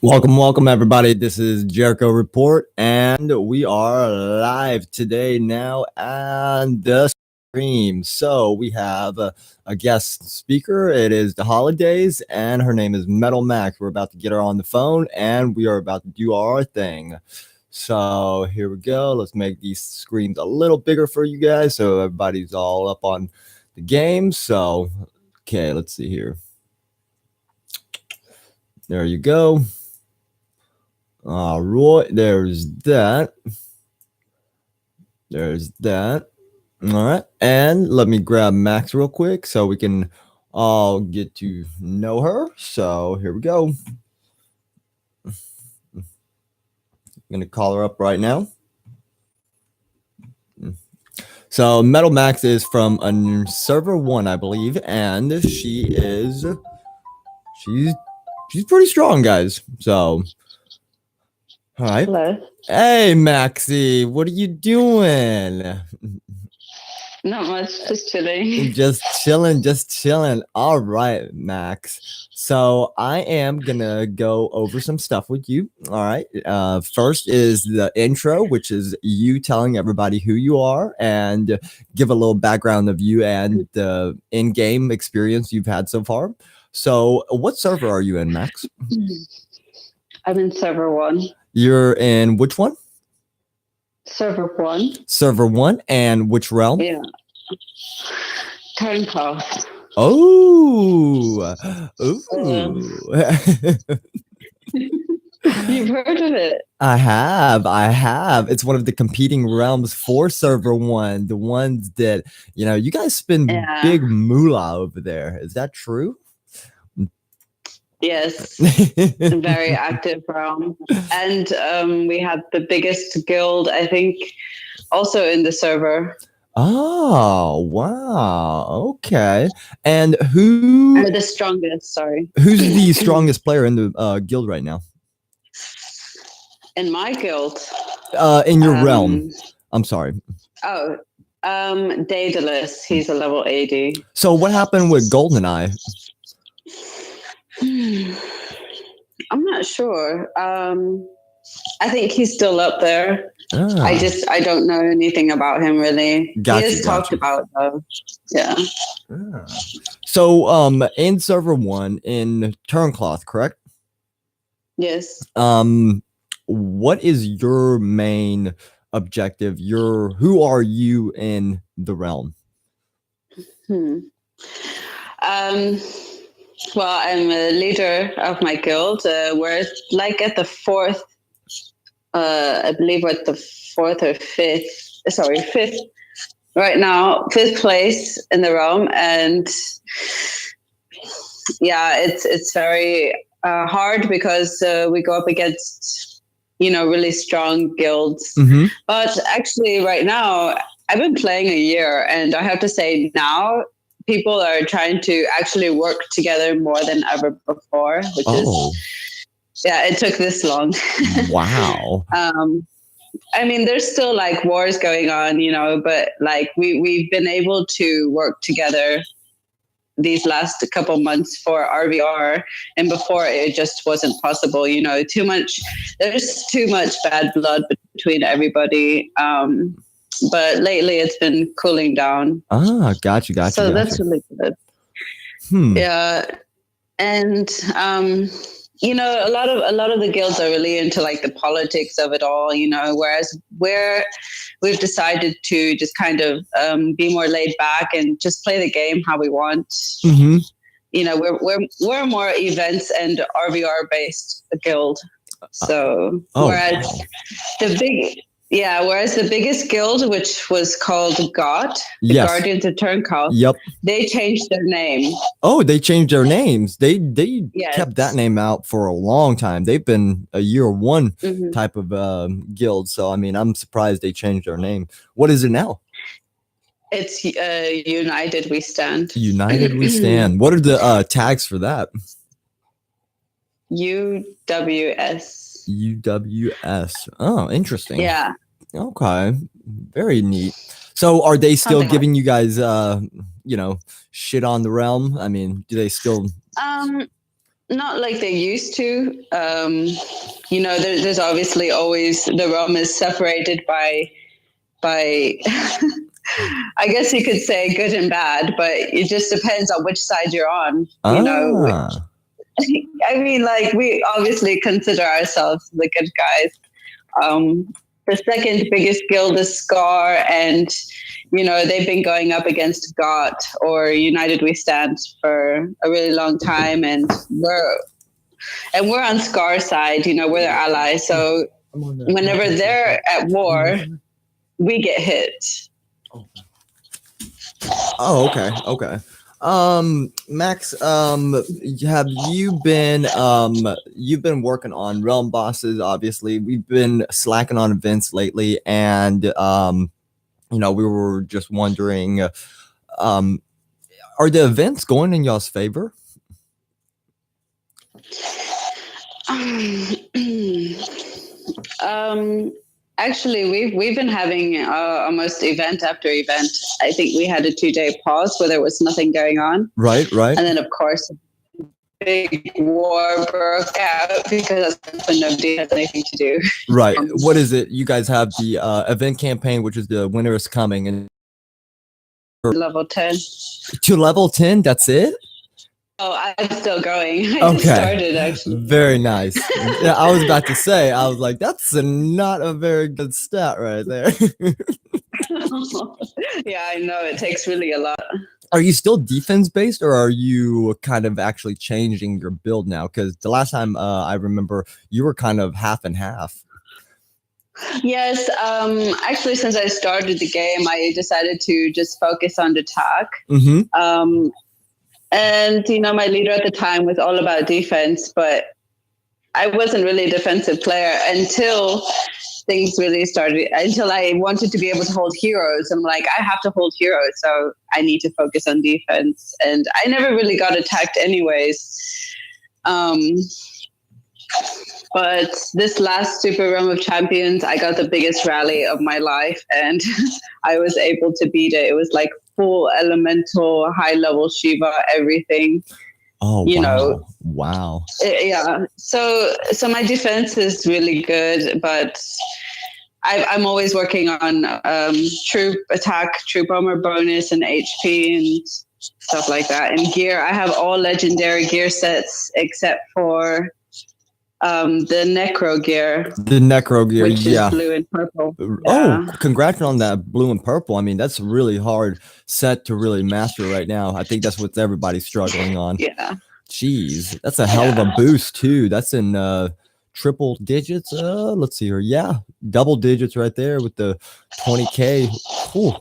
Welcome, everybody. This is Jericho Report, and we are live today now on the stream. So we have a guest speaker. It is the holidays, and her name is Metal Max. We're about to get her on the phone, and we are about to do our thing. So here we go. Let's make these screens a little bigger for you guys, so everybody's all up on the game. So, okay, let's see here. There you go. All right, there's that. There's that. All right, and let me grab Max real quick so we can all get to know her. So here we go. I'm gonna call her up right now. So Metal Max is from a server 1, I believe, and she's pretty strong, guys. So. All right. Hello. Hey, Maxie, what are you doing? Not much, just chilling. Just chilling. All right, Max. So I am gonna go over some stuff with you. All right. First is the intro, which is you telling everybody who you are and give a little background of you and the in-game experience you've had so far. So, what server are you in, Max? I'm in server 1. You're in which one? Server 1. Server 1, and which realm? Yeah. Turncast. Oh, You've heard of it? I have. It's one of the competing realms for server 1. The ones that, you guys spend big moolah over there. Is that true? Yes, very active realm. And we had the biggest guild, I think, also in the server. Oh, wow. Okay. And who... Or the strongest, sorry. Who's the strongest player in the guild right now? In my guild? In your realm. I'm sorry. Oh, Daedalus. He's a level 80. So what happened with GoldenEye? I'm not sure. I think he's still up there. I don't know anything about him really. He is talked about though. Yeah. So in server 1 in Turncloth, correct? Yes. What is your main objective? Who are you in the realm? Well, I'm a leader of my guild. We're like at the 4th, I believe we're at the 4th or 5th. Sorry, 5th right now, 5th place in the realm, and yeah, it's very hard because we go up against really strong guilds. Mm-hmm. But actually, right now, I've been playing a year, and I have to say now, people are trying to actually work together more than ever before, which is, it took this long. Wow. I mean, there's still like wars going on, but like we've been able to work together these last couple months for RVR, and before it just wasn't possible, there's too much bad blood between everybody. But lately it's been cooling down. Gotcha. So that's really good. Yeah. And a lot of the guilds are really into like the politics of it all, whereas we've decided to just kind of be more laid back and just play the game how we want. Mm-hmm. We're more events and RVR based guild. So whereas the biggest guild, which was called GOT, the Guardians of Turncast, they changed their name. Oh, they changed their names. They kept that name out for a long time. They've been a year 1 type of guild. So, I mean, I'm surprised they changed their name. What is it now? It's United We Stand. United We Stand. What are the tags for that? UWS. UWS. Oh, interesting. Yeah. Okay. Very neat. So are they still giving you guys shit on the realm? I mean, do they still not like they used to. There's obviously always the realm is separated by I guess you could say good and bad, but it just depends on which side you're on. I mean, like, we obviously consider ourselves the good guys. The second biggest guild is Scar, and they've been going up against GOT or United We Stand for a really long time, and we're on Scar's side. We're their ally. So whenever they're at war, we get hit. Oh, okay. Max, have you been you've been working on realm bosses? Obviously, we've been slacking on events lately, and we were just wondering, are the events going in y'all's favor? Actually, we've been having almost event after event. I think we had a 2-day pause where there was nothing going on. Right. And then, of course, big war broke out because that's when nobody has anything to do. Right. What is it? You guys have the event campaign, which is the winter is coming, and level 10. To level 10. That's it. Oh, I'm still going. I just started, actually. Very nice. Yeah, I was about to say, I was like, that's not a very good stat right there. Yeah, I know. It takes really a lot. Are you still defense based, or are you kind of actually changing your build now? Because the last time I remember, you were kind of half and half. Yes. Actually, since I started the game, I decided to just focus on attack. Mm-hmm. And, my leader at the time was all about defense, but I wasn't really a defensive player until things really started, until I wanted to be able to hold heroes. I'm like, I have to hold heroes, so I need to focus on defense. And I never really got attacked anyways. But this last Super Realm of Champions, I got the biggest rally of my life, and I was able to beat it. It was like full elemental, high level Shiva, everything. Oh, wow. Yeah. So my defense is really good, but I'm always working on troop attack, troop armor bonus, and HP and stuff like that. And gear, I have all legendary gear sets except for the necro gear. Which is blue and purple. Oh, congrats on that blue and purple. I mean, that's a really hard set to really master right now. I think that's what everybody's struggling on. Yeah. Jeez, that's a hell of a boost too. That's in triple digits. Let's see here. Yeah, double digits right there with the 20K. Whew.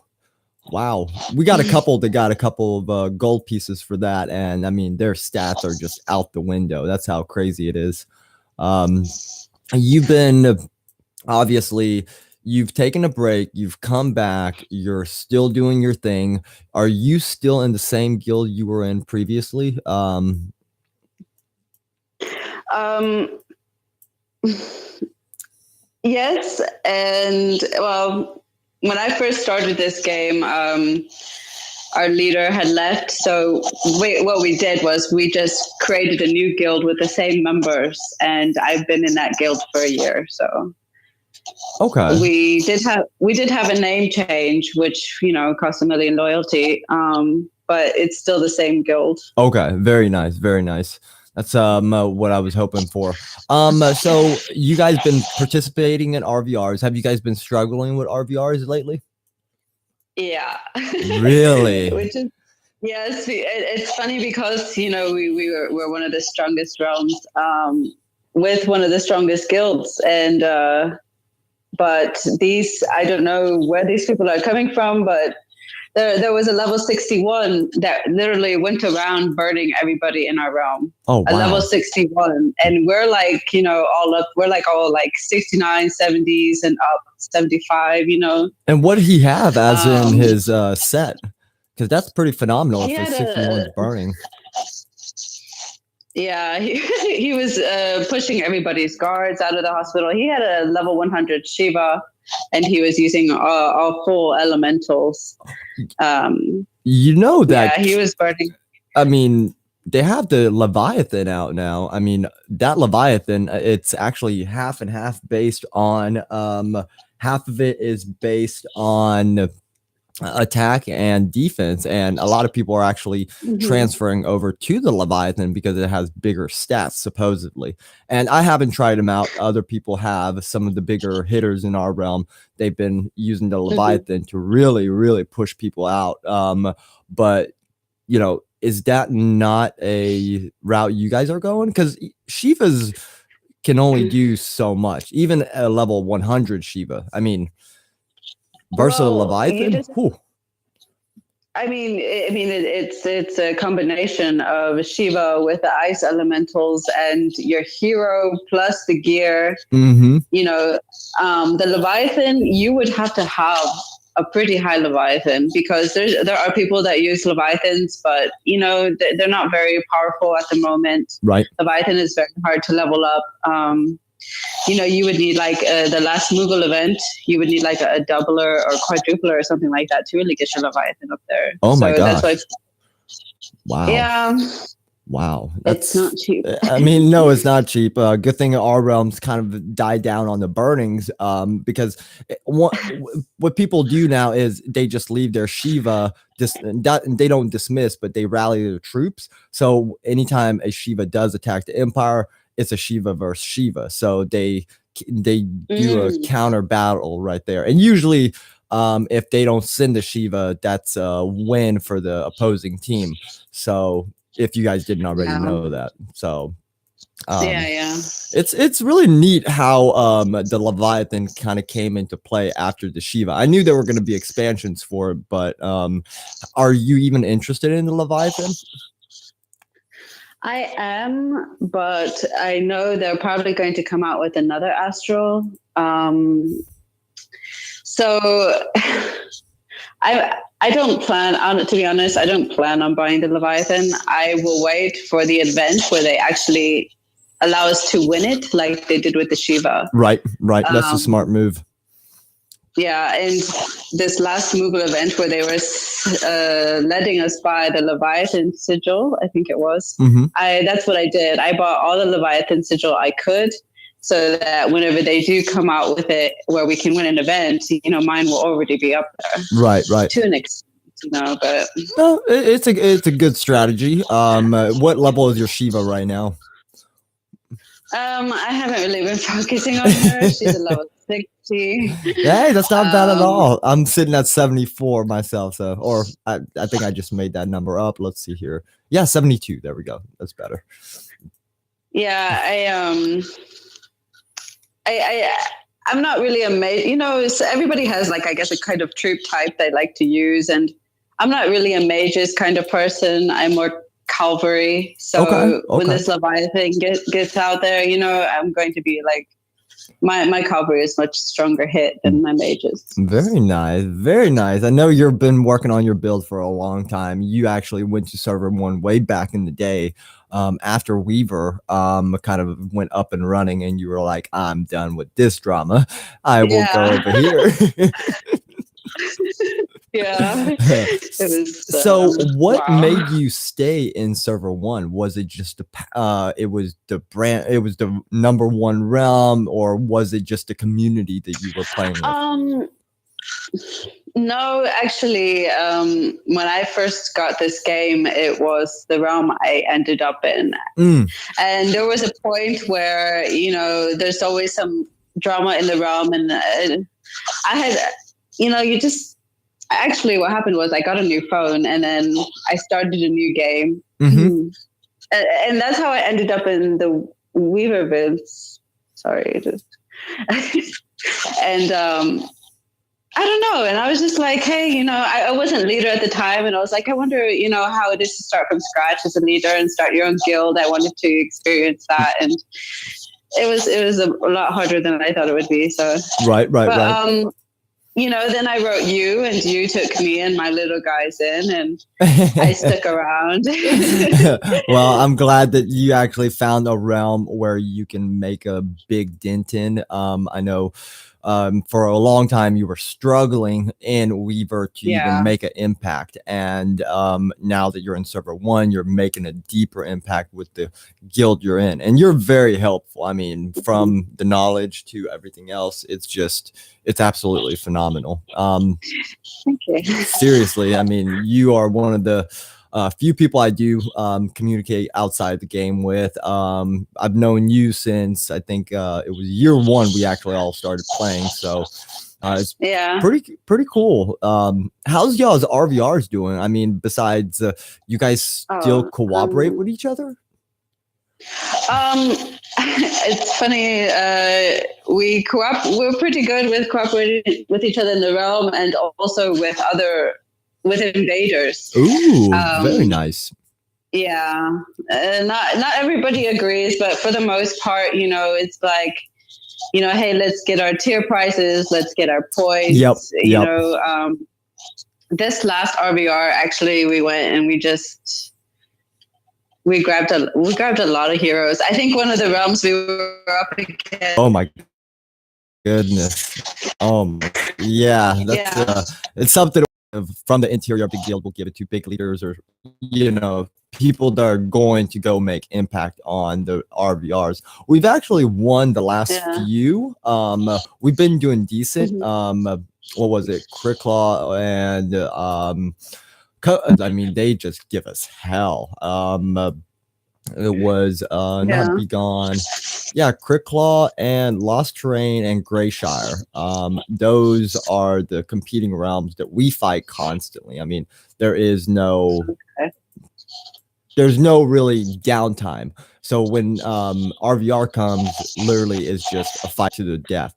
Wow, we got a couple that got a couple of gold pieces for that, and I mean their stats are just out the window. That's how crazy it is. You've been obviously you've taken a break, you've come back, you're still doing your thing. Are you still in the same guild you were in previously? Yes, and well, when I first started this game, our leader had left. So what we did was we just created a new guild with the same members, and I've been in that guild for a year. So okay, we did have a name change, which cost 1 million loyalty, but it's still the same guild. Okay, very nice, very nice. That's what I was hoping for. So you guys been participating in RVRs. Have you guys been struggling with RVRs lately? Yeah. Really? Which is, yes, it's funny because we're one of the strongest realms, with one of the strongest guilds, and but I don't know where these people are coming from, but there was a level 61 that literally went around burning everybody in our realm. Oh, wow. A level 61. And we're like, we're like all like 69, 70s and up, 75, And what did he have as in his set? Because that's pretty phenomenal if the 61's burning. Yeah, he was pushing everybody's guards out of the hospital. He had a level 100 Shiva, and he was using all full elementals. That he was burning. I mean, they have the Leviathan out now. I mean, that Leviathan, it's actually half and half based on half of it is based on attack and defense, and a lot of people are actually transferring over to the Leviathan because it has bigger stats supposedly. And I haven't tried them out. Other people have. Some of the bigger hitters in our realm, they've been using the Leviathan to really push people out. But you know, is that not a route you guys are going? Because Shivas can only do so much, even a level 100 Shiva. I mean, versus the Leviathan. It's a combination of Shiva with the ice elementals and your hero plus the gear. You know, the Leviathan, you would have to have a pretty high Leviathan, because there are people that use Leviathans, but you know, they're not very powerful at the moment. Right. Leviathan is very hard to level up. You know, you would need like the last Moogle event, you would need like a doubler or quadrupler or something like that to really get your Leviathan up there. Oh my gosh. That's wow. Yeah. Wow. It's not cheap. I mean, no, it's not cheap. Good thing our realms kind of died down on the burnings, because what people do now is they just leave their Shiva, they don't dismiss, but they rally their troops. So anytime a Shiva does attack the Empire, it's a Shiva versus Shiva. So they do a counter battle right there. And usually if they don't send the Shiva, that's a win for the opposing team. So if you guys didn't already know that. So it's really neat how the Leviathan kind of came into play after the Shiva. I knew there were going to be expansions for it, but are you even interested in the Leviathan? I am, but I know they're probably going to come out with another Astral. So I don't plan on, to be honest, I don't plan on buying the Leviathan. I will wait for the event where they actually allow us to win it, like they did with the Shiva. Right. That's a smart move. Yeah, and this last Moogle event where they were letting us buy the Leviathan sigil, I think it was. That's what I did. I bought all the Leviathan sigil I could, so that whenever they do come out with it where we can win an event, you know, mine will already be up there. Right. To an extent, you know, but no, it's a good strategy. What level is your Shiva right now? I haven't really been focusing on her. She's a level 60. Hey, that's not bad at all. I'm sitting at 74 myself, so, or I think I just made that number up. Let's see here. Yeah, 72. There we go. That's better. Yeah, I'm not really amazed. You know, everybody has like, I guess, a kind of troop type they like to use, and I'm not really a mages kind of person. I'm more cavalry. So when this Leviathan gets out there, you know, I'm going to be like, my cavalry is much stronger hit than my mages. Very nice. I know you've been working on your build for a long time. You actually went to server 1 way back in the day, after Weaver kind of went up and running, and you were like, I'm done with this drama, I will go over here. Yeah. So what made you stay in server 1? Was it just it was the number 1 realm, or was it just the community that you were playing with? No, actually, when I first got this game, it was the realm I ended up in. And there was a point where, you know, there's always some drama in the realm, and I had, you know, actually what happened was I got a new phone, and then I started a new game. And that's how I ended up in the Weaver vids. Sorry, and I don't know. And I was just like, hey, you know, I wasn't leader at the time, and I was like, I wonder, you know, how it is to start from scratch as a leader and start your own guild. I wanted to experience that, and it was a lot harder than I thought it would be. So right. You know, then I wrote you, and you took me and my little guys in, and I stuck around. Well, I'm glad that you actually found a realm where you can make a big dent in. I know for a long time you were struggling in Weaver to even make an impact, and now that you're in server 1, you're making a deeper impact with the guild you're in, and you're very helpful. I mean, from the knowledge to everything else, it's absolutely phenomenal. Thank you. Seriously, I mean, you are one of the few people I do communicate outside the game with. I've known you since, I think it was year 1 we actually all started playing, so it's pretty cool. How's y'all's RVRs doing? I mean, besides you guys still cooperate with each other? It's funny. We're pretty good with cooperating with each other in the realm, and also with invaders. Ooh, very nice. Yeah, not everybody agrees, but for the most part, it's like, hey, let's get our tier prices, let's get our points. Yep. This last RVR, actually, we went and we grabbed a lot of heroes. I think one of the realms we were up against. Oh my goodness. Yeah, that's it's something from the interior of the guild. We'll give it to big leaders, or people that are going to go make impact on the RVRs. We've actually won the last few. We've been doing decent. What was it? Cricklaw and I mean, they just give us hell. It was not Begone. Yeah, Cricklaw and Lost Terrain and Greyshire. Those are the competing realms that we fight constantly. I mean, there's no really downtime. So when RVR comes, literally is just a fight to the death.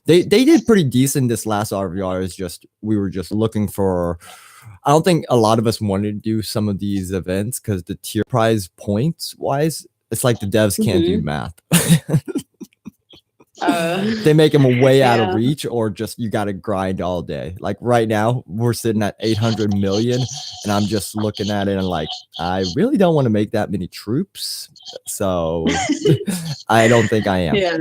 They did pretty decent this last RVR. We were just looking for. I don't think a lot of us wanted to do some of these events because the tier prize points wise, it's like the devs can't do math. They make them way out of reach, or just you got to grind all day. Like right now, we're sitting at 800 million, and I'm just looking at it and like, I really don't want to make that many troops. So I don't think I am. Yeah.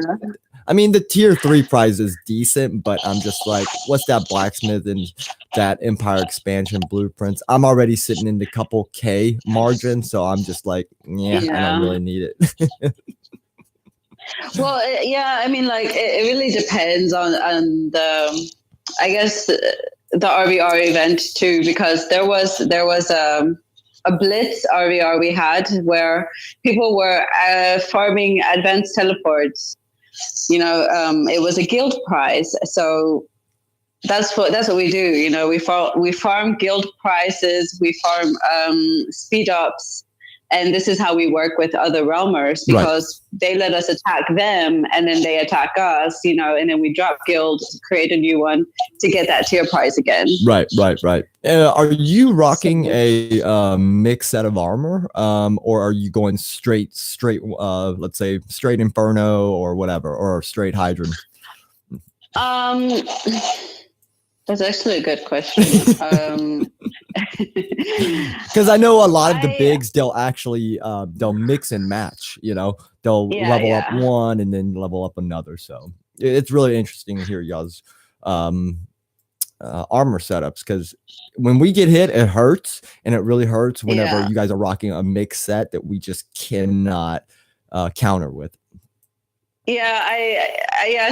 I mean, the tier 3 prize is decent, but I'm just like, what's that blacksmith and that Empire expansion blueprints? I'm already sitting in the couple K margin, so I'm just like, I don't really need it. Well, I mean, like it really depends on the, I guess, the RVR event too, because there was a blitz RVR we had where people were farming advanced teleports. It was a guild prize, so that's what we do. We farm guild prizes, we farm speed ups, and this is how we work with other realmers, because they let us attack them, and then they attack us, and then we drop guild, create a new one to get that tier prize again. Right. Are you rocking a mixed set of armor, or are you going straight, let's say straight Inferno or whatever, or straight Hydron? That's actually a good question. Because I know a lot of the bigs, they'll actually they'll mix and match. They'll level up one and then level up another. So it's really interesting to hear y'all's armor setups, because when we get hit, it hurts, and it really hurts whenever you guys are rocking a mixed set that we just cannot counter with.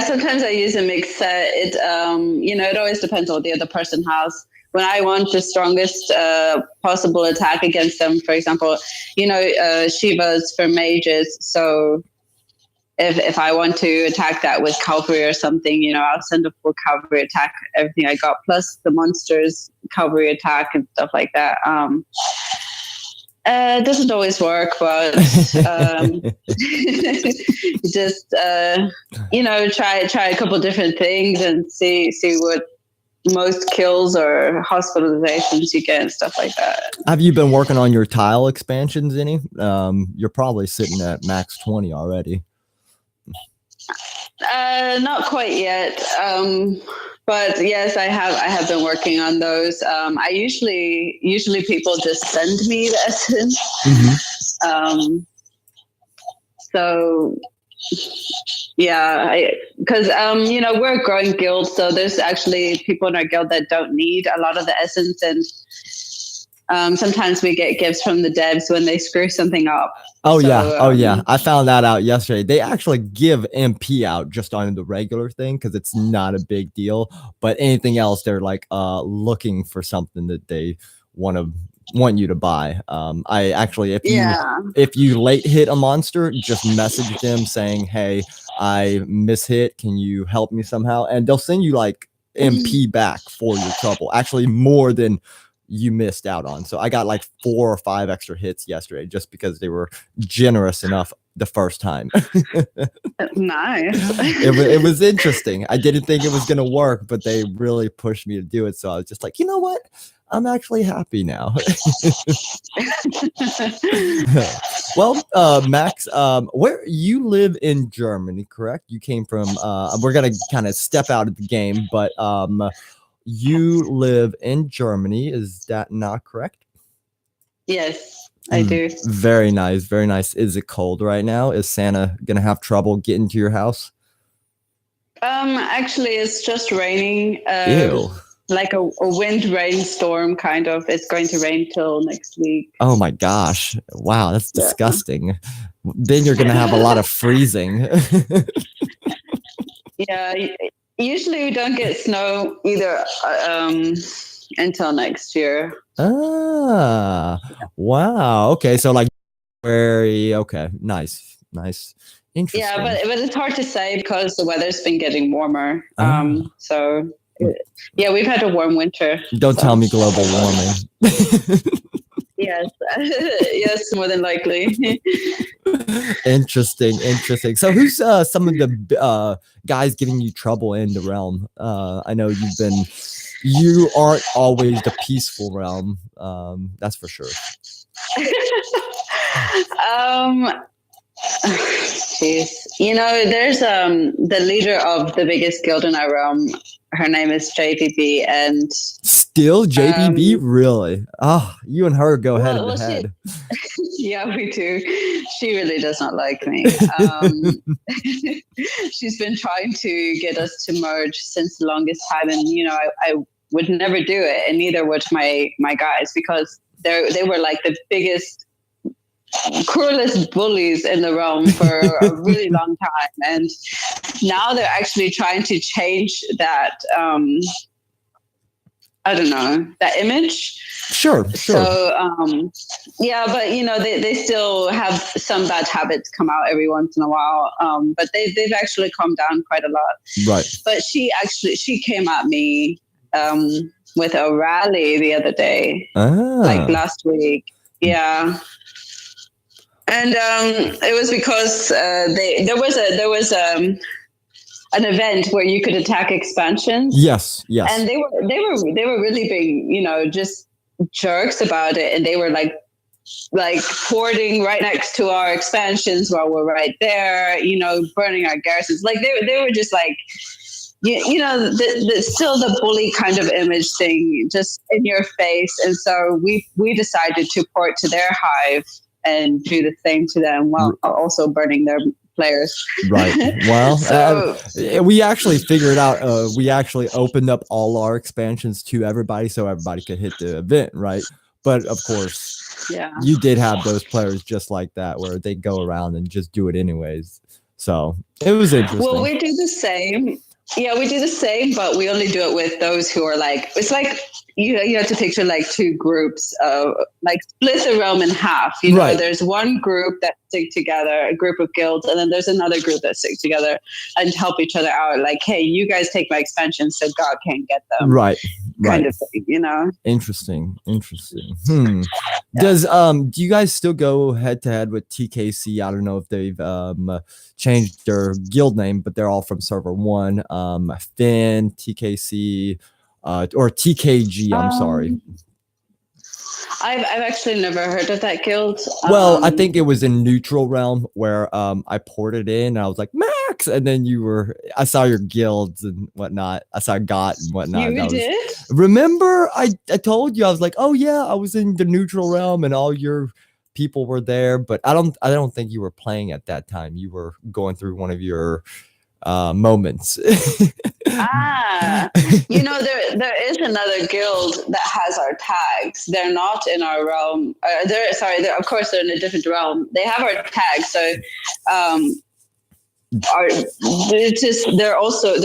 Sometimes I use a mixed set. It it always depends on what the other person has. When I want the strongest possible attack against them, for example, Shiva's for mages. So if I want to attack that with cavalry or something, I'll send a full cavalry attack, everything I got, plus the monsters cavalry attack and stuff like that. It doesn't always work, but just try a couple different things and see what most kills or hospitalizations you get and stuff like that. Have you been working on your tile expansions any? You're probably sitting at max 20 already. Not quite yet. But yes, I have been working on those. I usually people just send me the essence. So Yeah, because you know, we're a growing guild, so there's actually people in our guild that don't need a lot of the essence, and sometimes we get gifts from the devs when they screw something up. Oh yeah, oh yeah. I found that out yesterday. They actually give MP out just on the regular thing because it's not a big deal. But anything else, they're like looking for something that they want you to buy. I actually, if you late hit a monster, just message them saying, "Hey, I mishit. Can you help me somehow?" And they'll send you like MP back for your trouble. Actually, more than you missed out on. So I got like 4 or 5 extra hits yesterday just because they were generous enough the first time. Nice. It was interesting. I didn't think it was going to work, but they really pushed me to do it. So I was just like, you know what? I'm actually happy now. Well, Max, where you live in Germany, correct? You came from, we're going to kind of step out of the game, but you live in Germany. Is that not correct? Yes, I do. Very nice. Very nice. Is it cold right now? Is Santa going to have trouble getting to your house? Actually, it's just raining. Ew. Like a wind rainstorm, kind of. It's going to rain till next week. Oh my gosh. Wow, that's disgusting. Then you're going to have a lot of freezing. Yeah. Usually we don't get snow either until next year. Ah, wow. Okay, so like okay, nice. Interesting. Yeah, but it's hard to say because the weather's been getting warmer. So yeah, we've had a warm winter. Don't tell me global warming. Yes, yes, more than likely. Interesting. So who's some of the guys giving you trouble in the realm? I know you aren't always the peaceful realm. That's for sure. Jeez. You know, there's the leader of the biggest guild in our realm. Her name is JBB, and still JBB, really? Oh, you and her go head to head. Yeah, we do. She really does not like me. She's been trying to get us to merge since the longest time, and you know, I would never do it, and neither would my guys, because they were like the biggest, cruelest bullies in the realm for a really long time, and now they're actually trying to change that I don't know, that image. Sure. So yeah, but you know, they still have some bad habits come out every once in a while, but they've actually calmed down quite a lot. Right. But she came at me with a rally the other day, like last week. Yeah. And it was because there was an event where you could attack expansions. Yes. And they were really being, you know, just jerks about it, and they were like porting right next to our expansions while we're right there, you know, burning our garrisons. Like they were just like, you know, the still the bully kind of image thing, just in your face. And so we decided to port to their hive and do the same to them while also burning their players. Right. Well, so, we actually figured out, we actually opened up all our expansions to everybody so everybody could hit the event, right? But of course, you did have those players just like that where they go around and just do it anyways. So it was interesting. Well, we do the same. Yeah, we do the same, but we only do it with those who are like, it's like, you have to picture like two groups, like split the realm in half. You know, there's one group that stick together, a group of guilds, and then there's another group that stick together and help each other out. Like, hey, you guys take my expansions so God can't get them. Right. Kind of thing, you know. Interesting. Does do you guys still go head to head with TKC? I don't know if they've changed their guild name, but they're all from server 1. Finn, TKC, or TKG. I'm sorry. I've actually never heard of that guild. Well, I think it was in Neutral Realm where I ported in and I was like, Max, and then I saw your guilds and whatnot. I saw GOT and whatnot. You did? Remember, I told you, I was like, oh yeah, I was in the Neutral Realm and all your people were there, but I don't think you were playing at that time. You were going through one of your moments. There is another guild that has our tags. They're not in our realm. Of course they're in a different realm. They have our tags, so their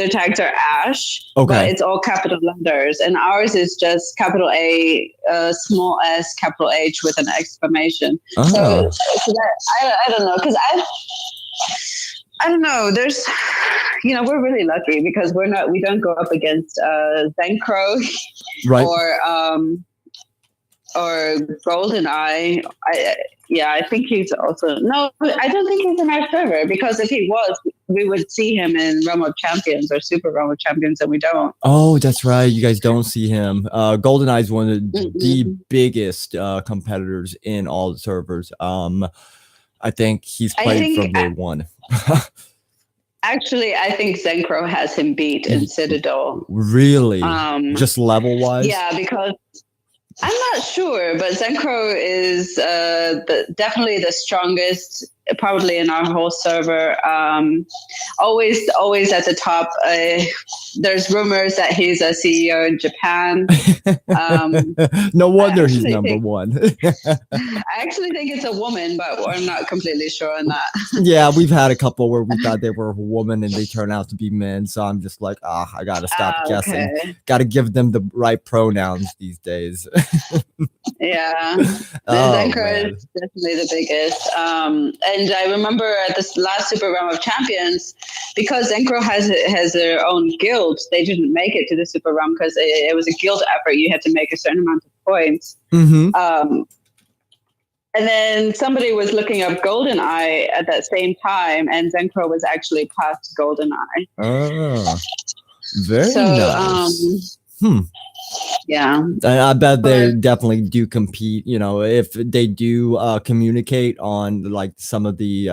tags are ash, but it's all capital letters, and ours is just capital A, small s, capital H with an exclamation. So I don't know, because I don't know. There's, we're really lucky because we don't go up against Zenkro, right, or GoldenEye. I think he's also, no, I don't think he's in our server, because if he was, we would see him in Realm of Champions or Super Realm of Champions, and we don't. Oh, that's right. You guys don't see him. GoldenEye is one of the biggest competitors in all the servers. I think he's played from day one. Actually, I think Zenkro has him beat in Citadel. Really? Just level wise? Yeah, because I'm not sure, but Zenkro is definitely the strongest, probably in our whole server. Always at the top. There's rumors that he's a CEO in Japan. No wonder he's number one. I actually think it's a woman, but I'm not completely sure on that. Yeah, we've had a couple where we thought they were a woman and they turn out to be men. So I'm just like, I gotta stop guessing. Gotta give them the right pronouns these days. Yeah, Zenkro is definitely the biggest. And I remember at this last Super Realm of Champions, because Zenkro has their own guild, they didn't make it to the Super Realm because it was a guild effort. You had to make a certain amount of points. And then somebody was looking up GoldenEye at that same time, and Zenkro was actually past GoldenEye. Oh, very nice. Yeah, I bet they definitely do compete. If they do communicate on like some of the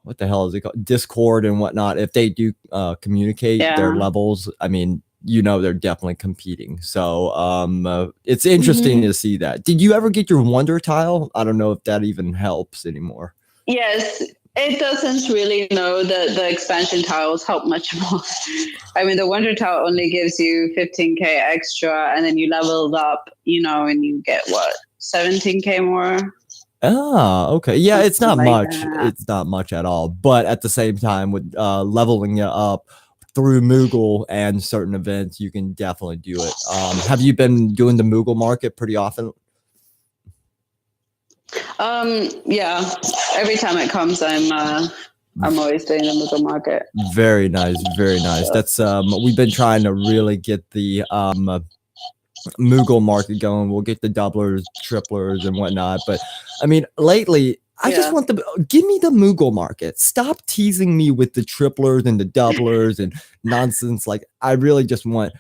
what the hell is it called, Discord and whatnot. If they do communicate their levels, I mean, they're definitely competing. So it's interesting to see that. Did you ever get your wonder tile? I don't know if that even helps anymore. Yes. It doesn't really know that the expansion tiles help much more. I mean, the wonder tile only gives you 15k extra, and then you level up, and you get 17k more. Ah, okay. Yeah, it's not much. It's not much at all. But at the same time, with leveling it up through Moogle and certain events, you can definitely do it. Have you been doing the Moogle market pretty often? Yeah, every time it comes, I'm always doing the Moogle market. Very nice, very nice. That's we've been trying to really get the Moogle market going. We'll get the doublers, triplers, and whatnot. But I mean, lately, I just want give me the Moogle market. Stop teasing me with the triplers and the doublers and nonsense. Like, I really just want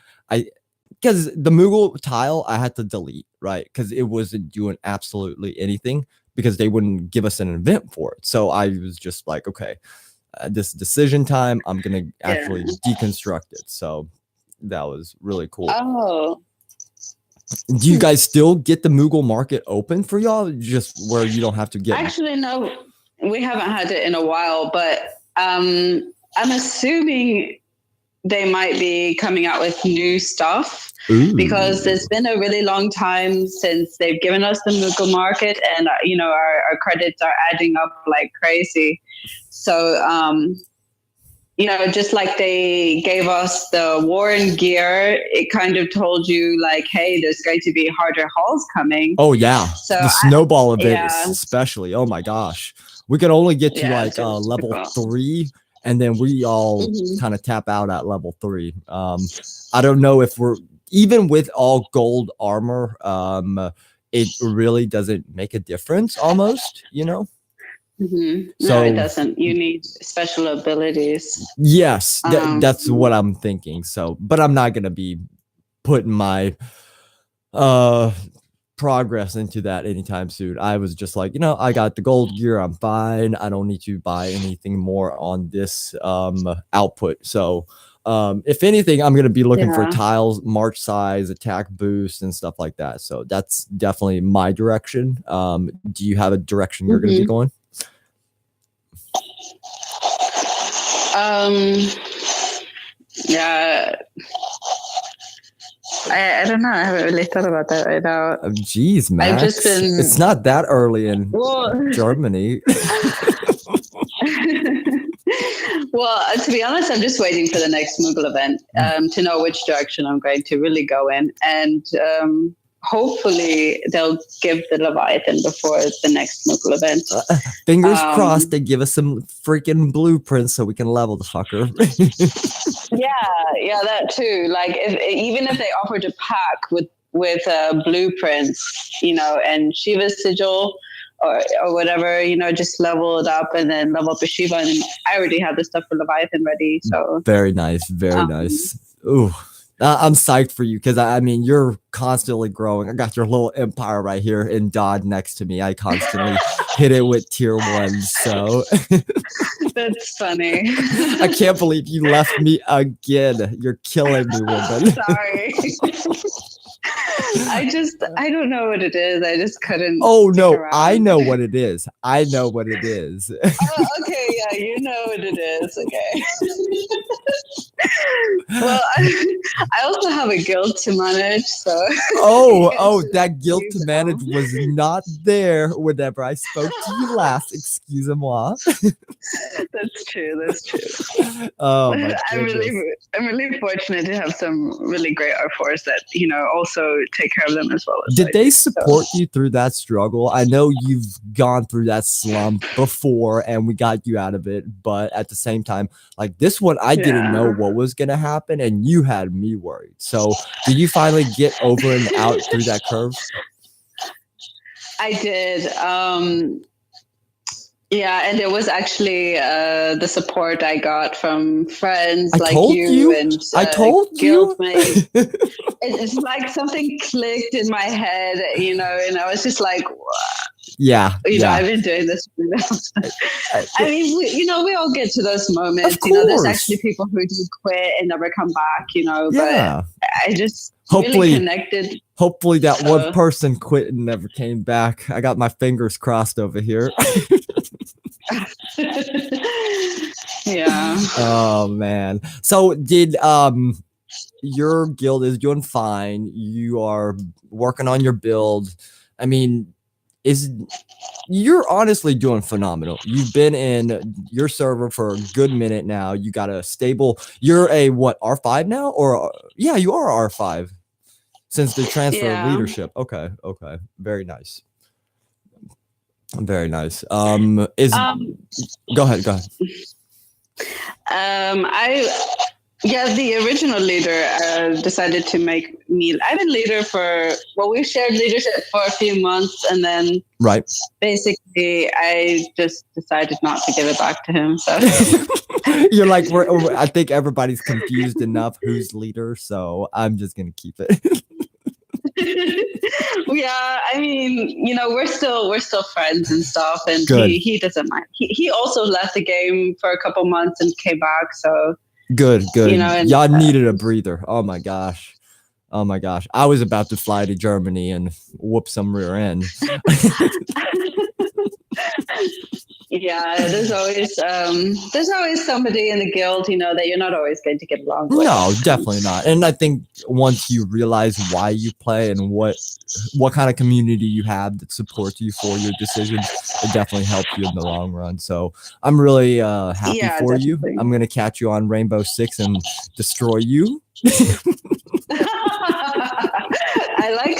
because the Moogle tile I had to delete, right? Because it wasn't doing absolutely anything, because they wouldn't give us an event for it. So I was just like, okay, this decision time, I'm gonna actually deconstruct it. So that was really cool. Oh, do you guys still get the Moogle market open for y'all, just where you don't have to get? Actually, no, we haven't had it in a while, but I'm assuming they might be coming out with new stuff. Ooh. Because it's been a really long time since they've given us the Moogle market, and our credits are adding up like crazy. So just like they gave us the Warren gear, it kind of told you like, hey, there's going to be harder hauls coming. Oh yeah, so the snowball event especially. Oh my gosh, we could only get to like level 3. And then we all kind of tap out at level 3. I don't know if we're even with all gold armor. It really doesn't make a difference almost, No, it doesn't. You need special abilities. Yes, that's what I'm thinking. So, but I'm not going to be putting my progress into that anytime soon. I was just like, I got the gold gear, I'm fine. I don't need to buy anything more on this output. So If anything, I'm gonna be looking for Yeah. tiles, march size, attack boost, and stuff like that. So that's definitely my direction. Do you have a direction you're gonna be going? Yeah. I don't know. I haven't really thought about that right now. Geez, Max. I've just been. It's not that early in Germany. Well, to be honest, I'm just waiting for the next Moogle event to know which direction I'm going to really go in. And hopefully they'll give the Leviathan before the next Moogle event. Fingers crossed they give us some freaking blueprints so we can level the fucker. Yeah, that too. Like, even if they offer to pack with blueprints, and Shiva's sigil, or whatever, just level it up and then level up a Shiva. And I already have the stuff for Leviathan ready. So very nice. Nice. Ooh, I'm psyched for you because I mean, you're constantly growing. I got your little empire right here in Dodd next to me. I constantly hit it with tier 1. So that's funny. I can't believe you left me again. You're killing me, woman. Sorry. I don't know what it is. I just couldn't. Oh no, I know what it is. Oh, okay, yeah, you know what it is. Okay. Well, I also have a guild to manage, so. Oh, that guild to manage was not there whenever I spoke to you last. Excusez-moi. That's true. Oh my goodness. I'm really fortunate to have some really great R4s that also take care of them as well. Did they support you through that struggle? I know you've gone through that slump before, and we got you out of it. But at the same time, like this one, I didn't know what was gonna happen, and you had me worried. So, did you finally get over and out through that curve? I did. Yeah, and it was actually the support I got from friends like you and I told you. It's like something clicked in my head, and I was just like, yeah, I've been doing this. I mean, we all get to those moments. There's actually people who do quit and never come back. But I just really connected. Hopefully that one person quit and never came back. I got my fingers crossed over here. Yeah. Oh man. So did your guild is doing fine. You are working on your build. I mean, you're honestly doing phenomenal. You've been in your server for a good minute now. You got a stable. You're a what, R5 now? Or yeah, you are R5 since the transfer of leadership. Okay. Very nice. Very nice. Go ahead. The original leader decided to make me. I've been leader we shared leadership for a few months, and then basically I just decided not to give it back to him. So you're like, I think everybody's confused enough who's leader, so I'm just gonna keep it. Yeah, I mean, we're still friends and stuff, and he doesn't mind. He also left the game for a couple months and came back. So good. Y'all needed a breather. Oh my gosh. I was about to fly to Germany and whoop some rear end. Yeah, there's always somebody in the guild, that you're not always going to get along with. No, definitely not. And I think once you realize why you play and what kind of community you have that supports you for your decisions, it definitely helps you in the long run. So I'm really happy for you. I'm gonna catch you on Rainbow Six and destroy you. I like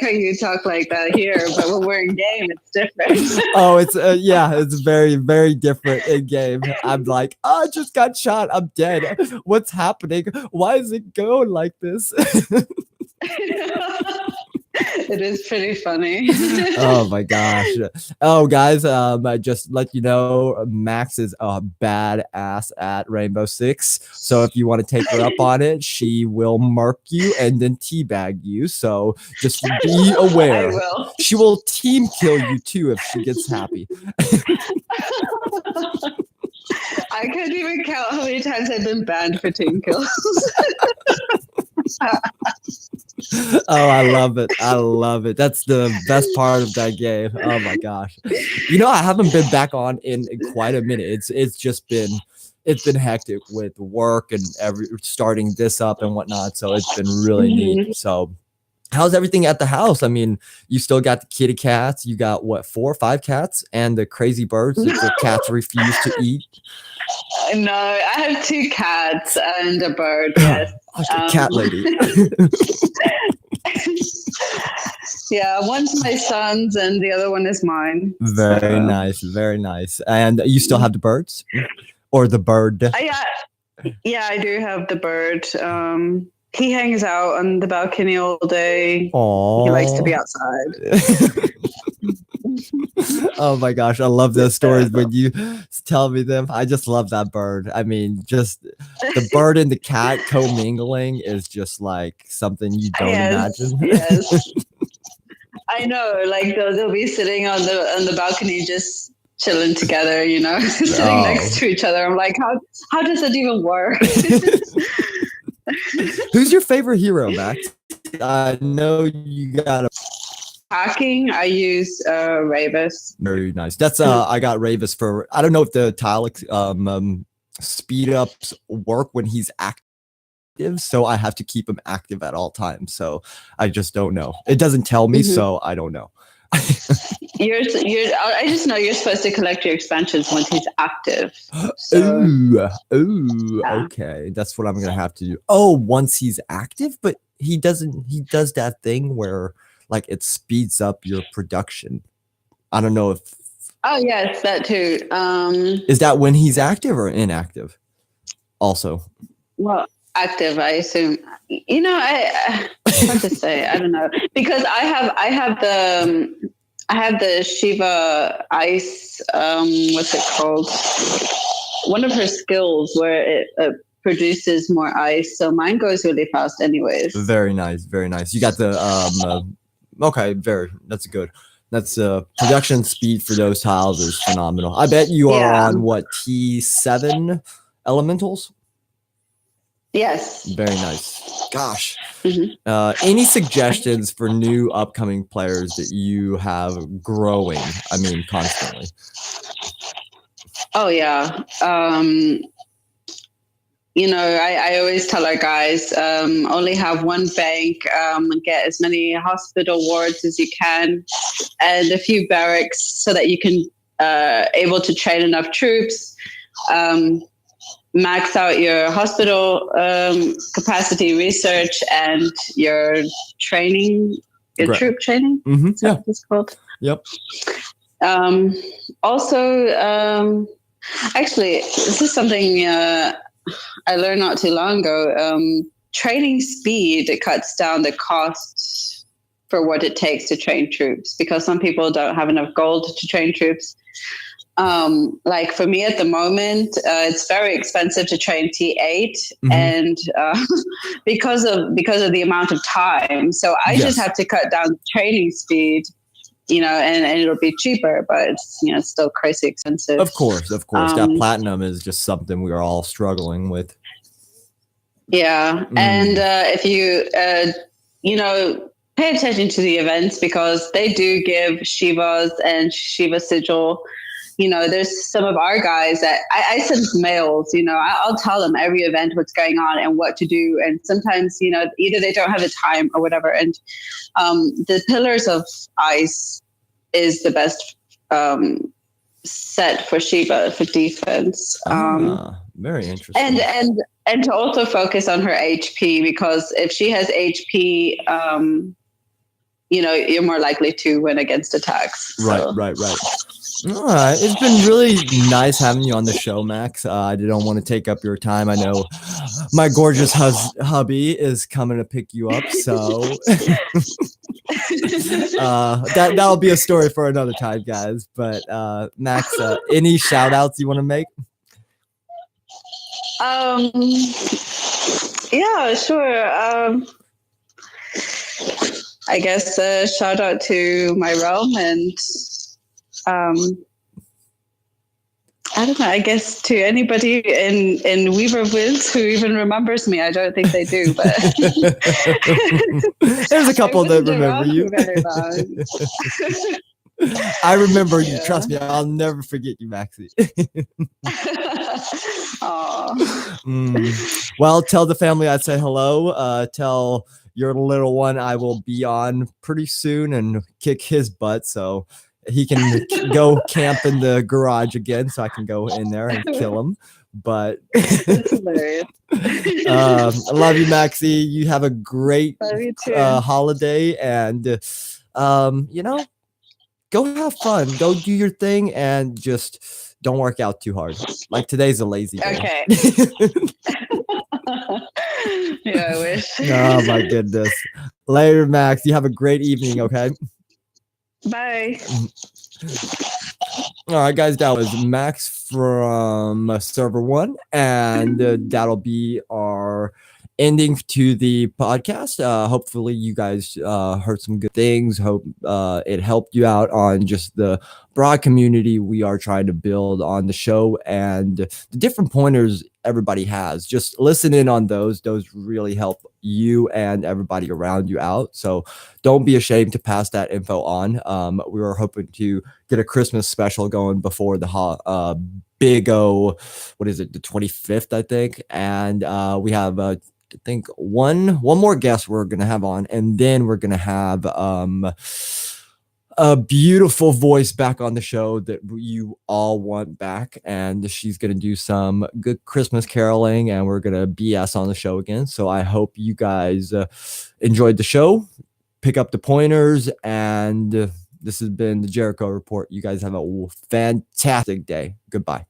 how you talk like that here, but when we're in game, it's different. Oh, it's very, very different in game. I'm like, I just got shot. I'm dead. What's happening? Why is it going like this? It is pretty funny. Oh my gosh. Oh guys, I just let you know Max is a badass at Rainbow Six. So if you want to take her up on it, she will mark you and then teabag you. So just be aware. I will. She will team kill you too if she gets happy. I couldn't even count how many times I've been banned for team kills. Oh, I love it. I love it. That's the best part of that game. Oh my gosh. You know, I haven't been back on in quite a minute. It's been hectic with work and starting this up and whatnot. So it's been really neat. So how's everything at the house? I mean, you still got the kitty cats. You got what, 4 or 5 cats and the crazy birds that the cats refuse to eat? No, I have 2 cats and a bird. Yes. Okay, cat lady. Yeah, one's my son's and the other one is mine. Very nice, very nice. And you still have the birds, or the bird? Yeah, I do have the bird. He hangs out on the balcony all day. Aww. He likes to be outside. Oh my gosh, I love those stories when you tell me them. I just love that bird. I mean, just the bird and the cat commingling is just like something you don't imagine. Yes. I know, like they'll be sitting on the balcony just chilling together, you know, sitting next to each other. I'm like, how does it even work? Who's your favorite hero, Max? I know you got a hacking. I use Ravis. Very nice. That's I got Ravis for, I don't know if the tile speed ups work when he's active, so I have to keep him active at all times. So I just don't know. It doesn't tell me, so I don't know. I just know you're supposed to collect your expansions once he's active. So, okay. That's what I'm gonna have to do. Oh, once he's active, but he does that thing where like it speeds up your production. I don't know if. Oh yes, that too. Is that when he's active or inactive? Also. Well, active, I assume. You know, hard to say. I don't know, because I have the Shiva Ice. What's it called? One of her skills where it produces more ice. So mine goes really fast, anyways. Very nice, very nice. You got the okay, that's good. That's production speed for those tiles is phenomenal. I bet you are on what, T7 elementals? Yes. Very nice. Gosh. Any suggestions for new upcoming players that you have growing? I mean, constantly. Oh yeah. You know, I always tell our guys, only have one bank, get as many hospital wards as you can, and a few barracks so that you can able to train enough troops. Max out your hospital capacity research and your training, your troop training. Is that what it's called? Yep. Also, actually, this is something I learned not too long ago. Training speed, it cuts down the cost for what it takes to train troops, because some people don't have enough gold to train troops. Like for me at the moment, it's very expensive to train T8, and because of the amount of time. So I just have to cut down training speed, you know, and it'll be cheaper, but it's, you know, it's still crazy expensive. Of course. That platinum is just something we are all struggling with. Yeah. And if you, you know, pay attention to the events, because they do give Shivas and Shiva Sigil. You know, there's some of our guys that I send mails, you know, I'll tell them every event what's going on and what to do. And sometimes, you know, either they don't have the time or whatever. And the Pillars of Ice is the best set for Shiva for defense. Very interesting. And to also focus on her HP, because if she has HP, you know, you're more likely to win against attacks. So. Right. All right. It's been really nice having you on the show, Max. I don't want to take up your time. I know my gorgeous hubby is coming to pick you up, so that'll be a story for another time, guys. But Max, any shout outs you want to make? Yeah, sure. I guess shout out to my realm, and I don't know. I guess to anybody in Weaver Woods who even remembers me, I don't think they do. But there's a couple that remember you. I remember you. Trust me, I'll never forget you, Maxie. Well, tell the family I say hello. Tell your little one I will be on pretty soon and kick his butt so he can go camp in the garage again so I can go in there and kill him. But that's hilarious. I love you, Maxie. You have a great holiday, and you know, go have fun, go do your thing, and just don't work out too hard. Like today's a lazy day. Okay. Yeah, I wish. Oh my goodness. Later, Max. You have a great evening. Okay. Bye. All right, guys, that was Max from Server One, and that'll be our ending to the podcast. Hopefully you guys heard some good things. Hope it helped you out on just the broad community we are trying to build on the show and the different pointers everybody has. Just listen in on those really help you and everybody around you out, so don't be ashamed to pass that info on. We were hoping to get a Christmas special going before the big O, what is it, the 25th, I think, and we have I think one more guest we're gonna have on, and then we're gonna have a beautiful voice back on the show that you all want back, and she's gonna do some good Christmas caroling, and we're gonna BS on the show again. So I hope you guys enjoyed the show, pick up the pointers, and this has been the Jericho Report. You guys have a fantastic day. Goodbye.